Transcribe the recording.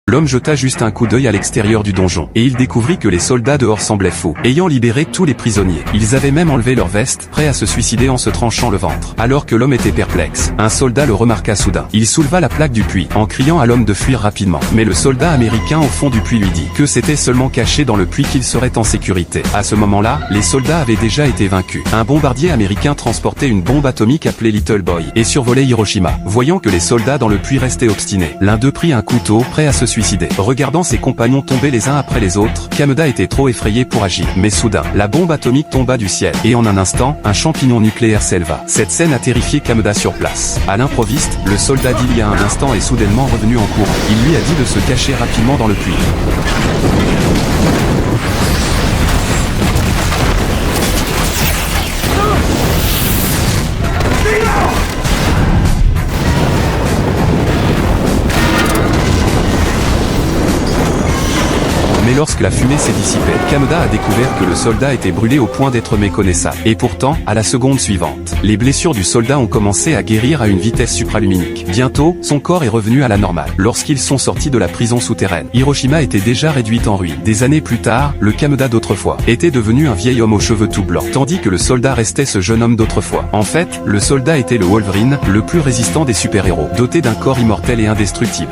L'homme jeta juste un coup d'œil à l'extérieur du donjon, et il découvrit que les soldats dehors semblaient fous, ayant libéré tous les prisonniers. Ils avaient même enlevé leurs vestes, prêts à se suicider en se tranchant le ventre. Alors que l'homme était perplexe, un soldat le remarqua soudain. Il souleva la plaque du puits, en criant à l'homme de fuir rapidement. Mais le soldat américain au fond du puits lui dit que c'était seulement caché dans le puits qu'il serait en sécurité. À ce moment-là, les soldats avaient déjà été vaincus. Un bombardier américain transportait une bombe atomique appelée Little Boy, et survolait Hiroshima. Voyant que les soldats dans le puits restaient obstinés, l'un d'eux prit un couteau, prêt à se suicider. Regardant ses compagnons tomber les uns après les autres, Kameda était trop effrayé pour agir. Mais soudain, la bombe atomique tomba du ciel, et en un instant, un champignon nucléaire s'éleva. Cette scène a terrifié Kameda sur place. À l'improviste, le soldat d'il y a un instant est soudainement revenu en courant. Il lui a dit de se cacher rapidement dans le puits. Mais lorsque la fumée s'est dissipée, Kameda a découvert que le soldat était brûlé au point d'être méconnaissable. Et pourtant, à la seconde suivante, les blessures du soldat ont commencé à guérir à une vitesse supraluminique. Bientôt, son corps est revenu à la normale. Lorsqu'ils sont sortis de la prison souterraine, Hiroshima était déjà réduite en ruines. Des années plus tard, le Kameda d'autrefois était devenu un vieil homme aux cheveux tout blancs, tandis que le soldat restait ce jeune homme d'autrefois. En fait, le soldat était le Wolverine, le plus résistant des super-héros, doté d'un corps immortel et indestructible.